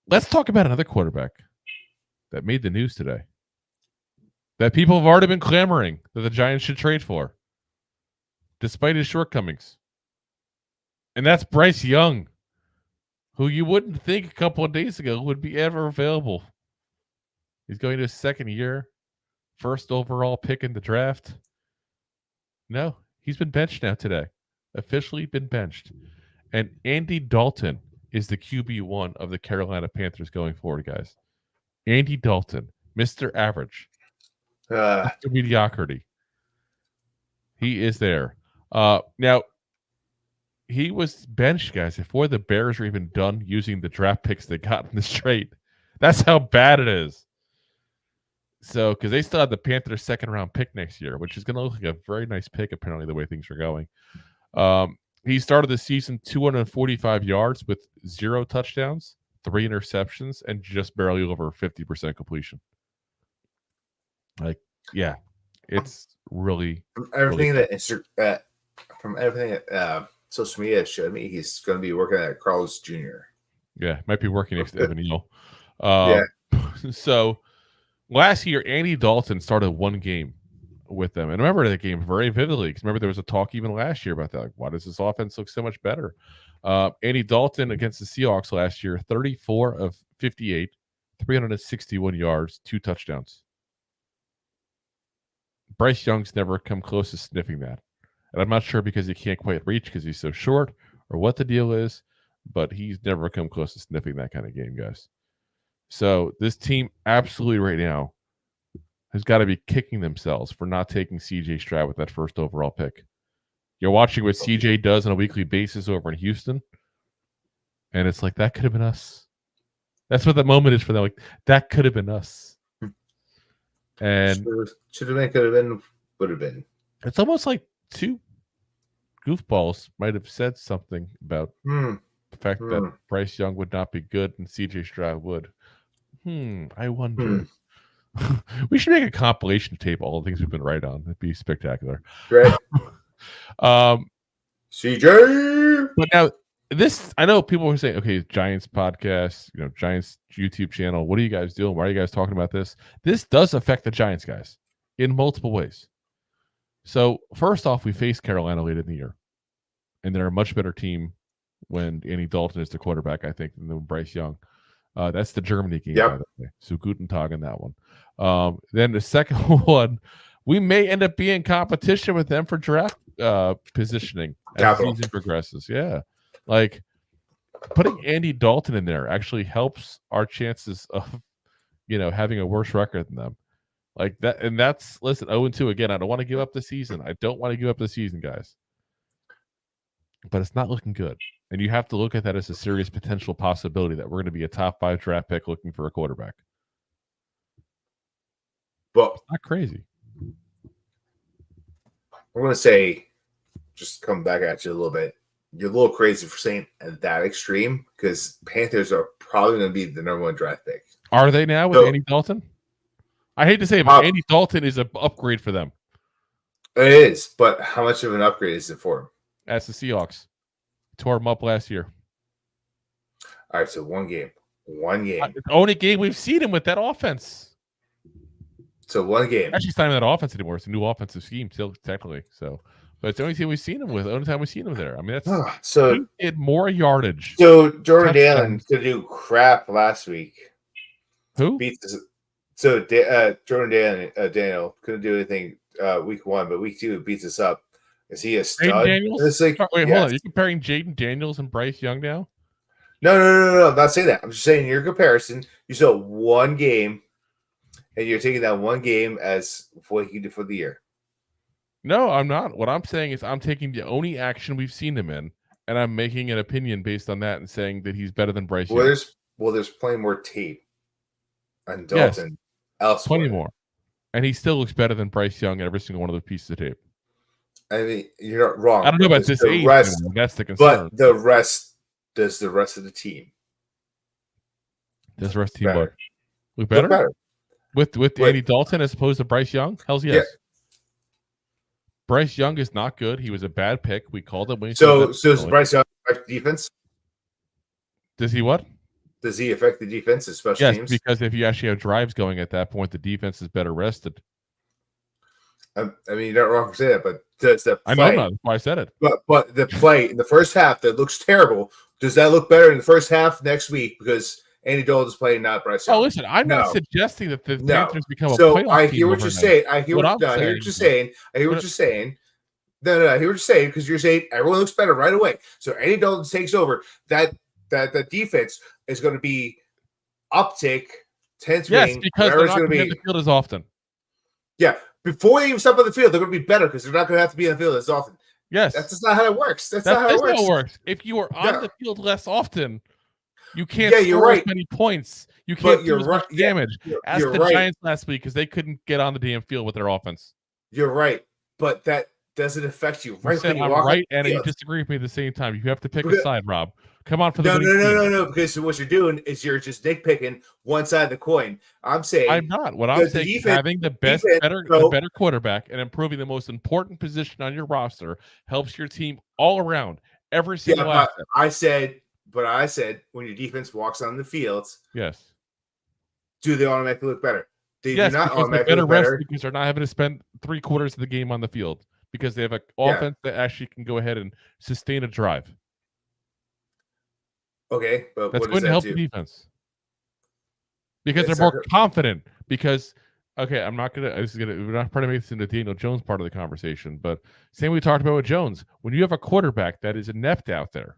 Let's talk about another quarterback that made the news today, that people have already been clamoring that the Giants should trade for, despite his shortcomings. And that's Bryce Young, who you wouldn't think a couple of days ago would be ever available. He's going to his second year, first overall pick in the draft. No, he's been benched now today. Officially been benched. And Andy Dalton is the QB1 of the Carolina Panthers going forward, guys. Andy Dalton, Mr. Average, Mr. Mediocrity. He is there. Now, he was benched, guys, before the Bears were even done using the draft picks they got in this trade. That's how bad it is. So, because they still have the Panthers' second-round pick next year, which is going to look like a very nice pick, apparently, the way things are going. He started the season 245 yards with 0 touchdowns, 3 interceptions, and just barely over 50% completion. Like, yeah, it's really from everything that social media showed me, he's going to be working at Carlos Jr. Yeah, might be working next to Evan Neal. So last year, Andy Dalton started one game with them. And I remember that game very vividly because remember there was a talk even last year about that. Like, why does this offense look so much better? Andy Dalton against the Seahawks last year, 34 of 58, 361 yards, 2 touchdowns. Bryce Young's never come close to sniffing that. And I'm not sure because he can't quite reach because he's so short or what the deal is, but he's never come close to sniffing that kind of game, guys. So this team absolutely right now has got to be kicking themselves for not taking CJ Stroud with that first overall pick. You're watching what CJ does on a weekly basis over in Houston, and it's like, that could have been us. That's what that moment is for them. Like, that could have been us. And should have been, could have been, would have been. It's almost like 2 goofballs might have said something about the fact that Bryce Young would not be good and CJ Stroud would. I wonder. We should make a compilation tape of all the things we've been right on. It'd be spectacular. Right. CJ. But now this, I know people were saying, okay, Giants podcast, Giants YouTube channel. What are you guys doing? Why are you guys talking about this? This does affect the Giants, guys, in multiple ways. So first off, we face Carolina late in the year, and they're a much better team when Andy Dalton is the quarterback, I think, than Bryce Young. That's the Germany game, by the way. So guten Tag on that one. Then the second one, we may end up being in competition with them for draft positioning as the season progresses. Yeah. Like, putting Andy Dalton in there actually helps our chances of, having a worse record than them. Like that, and that's, listen, 0-2 again. I don't want to give up the season. I don't want to give up the season, guys. But it's not looking good. And you have to look at that as a serious potential possibility that we're going to be a top 5 draft pick looking for a quarterback. But it's not crazy. I'm going to say, just come back at you a little bit. You're a little crazy for saying that extreme because Panthers are probably going to be the number 1 draft pick. Are they now with Andy Dalton? I hate to say it, but Andy Dalton is an upgrade for them. It is, but how much of an upgrade is it for him? That's the Seahawks. Tore him up last year. All right, so one game. The only game we've seen him with that offense. So one game. Actually, it's not even that offense anymore. It's a new offensive scheme, still technically. So, but it's the only team we've seen him with. The only time we've seen him there. I mean, that's so he did more yardage. So Jordan Dalen could do crap last week. Who? Jordan Daniel couldn't do anything week 1, but week 2 beats us up. Is he a stud? Jaden Daniels? Wait, hold on. You're comparing Jaden Daniels and Bryce Young now? No. I'm not saying that. I'm just saying your comparison. You saw one game, and you're taking that one game as what he can do for the year. No, I'm not. What I'm saying is I'm taking the only action we've seen him in, and I'm making an opinion based on that and saying that he's better than Bryce Young. There's plenty more tape on Dalton elsewhere. Plenty more. And he still looks better than Bryce Young at every single one of those pieces of tape. I mean, you're not wrong. I don't know about this age. That's the concern. But the rest of the team. Does the rest of the team look better? With Andy Dalton as opposed to Bryce Young? Hell's yes. Yeah. Bryce Young is not good. He was a bad pick. We called him. So is Bryce Young defense? Does he what? Does he affect the defense's special Yes, teams? because if you actually have drives going at that point, the defense is better rested. I mean, you're not wrong to say that, but does the I know play? not. That's why I said it. But the play in the first half that looks terrible. Does that look better in the first half next week because Andy Dalton is playing, not Bryce Young? Oh, listen, I'm not No, suggesting that the no. Panthers become a So playoff I team hear what you're overnight. saying. I hear What what I'm no, I hear saying what you're is- saying. I hear what you're saying. No, I hear what you're saying because you're saying everyone looks better right away. So Andy Dalton takes over. That defense is going to be uptick, 10 Yes, swing, because whatever they're it's not going to going to be. the field as often. Yeah, before they even step on the field, they're going to be better because they're not going to have to be on the field as often. Yes. That's just not how it works. That's That not how is it works. how it works. If you are on Yeah. the field less often, you can't Yeah, you're score right. as many points. You But can't you're do as much right. Yeah, damage. Ask you're the right. Giants last week because they couldn't get on the damn field with their offense. You're right. But that doesn't affect you. You Right said when you I'm walk right, on and the you field. disagree with me at the same time. You have to pick a Because- side, Rob. Come on for the No, winning team. no. Because what you're doing is you're just nitpicking one side of the coin. I'm saying I'm not. What I'm the saying is defense- having the better quarterback and improving the most important position on your roster helps your team all around. Every single but asset. I said when your defense walks on the field, Yes. do they automatically look better? They Yes, do not because they're automatically better look better. rested because they're not having to spend 3/4 of the game on the field because they have an offense that actually can go ahead and sustain a drive. Okay, but That's what does going to that help do? the defense because It's they're not more confident. Because I'm not gonna. We're not trying to make this into the Daniel Jones part of the conversation, but same we talked about with Jones. When you have a quarterback that is inept out there,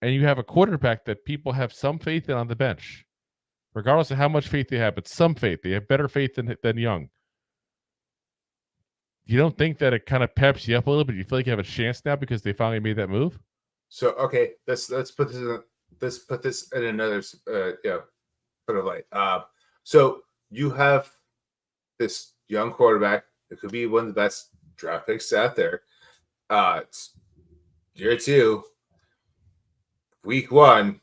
and you have a quarterback that people have some faith in on the bench, regardless of how much faith they have, but some faith, they have better faith than Young. You don't think that it kind of peps you up a little bit? You feel like you have a chance now because they finally made that move? So okay, let's put this in another put it light. So you have this young quarterback that could be one of the best draft picks out there. It's year 2, week 1.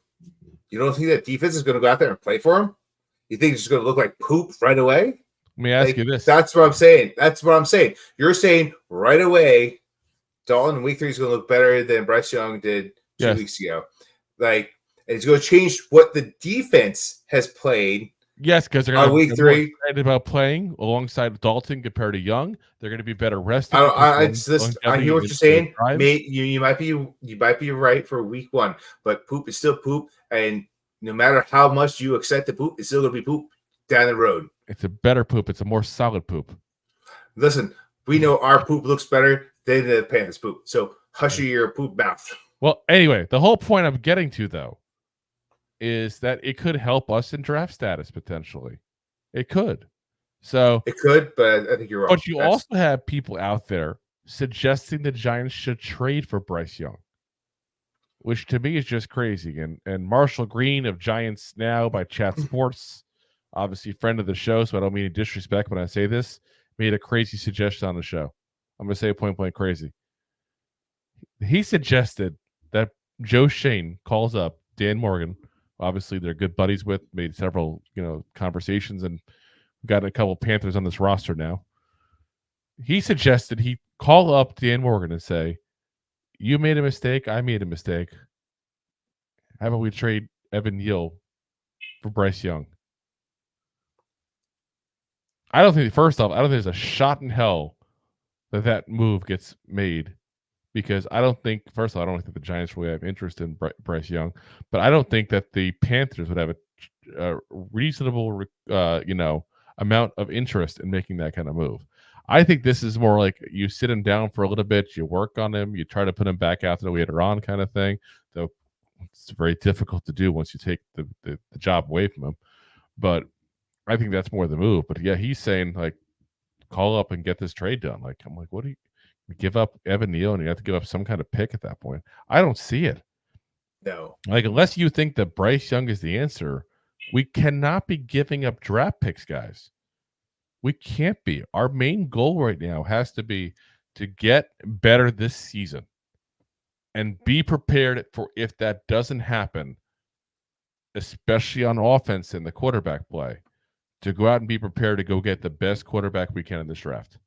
You don't think that defense is going to go out there and play for him? You think it's just going to look like poop right away? Let me ask you this. That's what I'm saying. You're saying right away, Dalton in week 3 is going to look better than Bryce Young did 2 weeks ago. And it's going to change what the defense has played. Yes, because they're going to week be 3 excited about playing alongside Dalton compared to Young. They're going to be better rested. I hear what you're saying. You might be right for week 1, but poop is still poop, and no matter how much you accept the poop, it's still going to be poop down the road. It's a better poop. It's a more solid poop. Listen, we know our poop looks better than the Panthers poop, so hush your poop mouth. Well, anyway, the whole point I'm getting to, though, is that it could help us in draft status potentially. It could. So it could, but I think you're wrong. But you also have people out there suggesting the Giants should trade for Bryce Young, which to me is just crazy. And Marshall Green of Giants Now by Chat Sports, obviously friend of the show, so I don't mean any disrespect when I say this, made a crazy suggestion on the show. I'm going to say point blank crazy. He suggested that Joe Shane calls up Dan Morgan. Obviously, they're good buddies with, made several, conversations, and got a couple Panthers on this roster now. He suggested he call up Dan Morgan and say, you made a mistake, I made a mistake. How about we trade Evan Neal for Bryce Young? First off, I don't think there's a shot in hell that move gets made, because I don't think the Giants really have interest in Bryce Young, but I don't think that the Panthers would have a reasonable, amount of interest in making that kind of move. I think this is more like you sit him down for a little bit, you work on him, you try to put him back out there later on kind of thing. Though it's very difficult to do once you take the job away from him. But I think that's more the move. But yeah, he's saying like call up and get this trade done. Like I'm like, what do you give up Evan Neal and you have to give up some kind of pick at that point? I don't see it. No. Like unless you think that Bryce Young is the answer, we cannot be giving up draft picks, guys. We can't be. Our main goal right now has to be to get better this season and be prepared for if that doesn't happen, especially on offense in the quarterback play, to go out and be prepared to go get the best quarterback we can in this draft.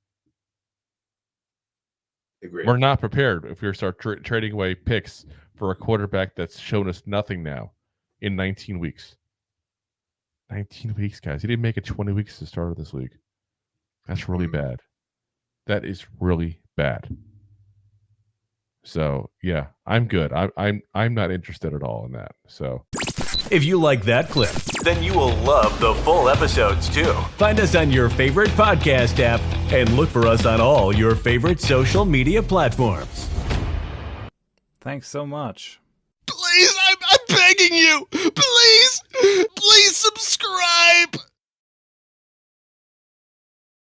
Agreed. We're not prepared if we start trading away picks for a quarterback that's shown us nothing now. in 19 weeks. 19 weeks, guys. He didn't make it 20 weeks to start of this league. That's really bad. That is really bad. So yeah, I'm good. I'm not interested at all in that. So If you like that clip, then you will love the full episodes too. Find us on your favorite podcast app and look for us on all your favorite social media platforms. Thanks so much. Please, I'm begging you. Please subscribe.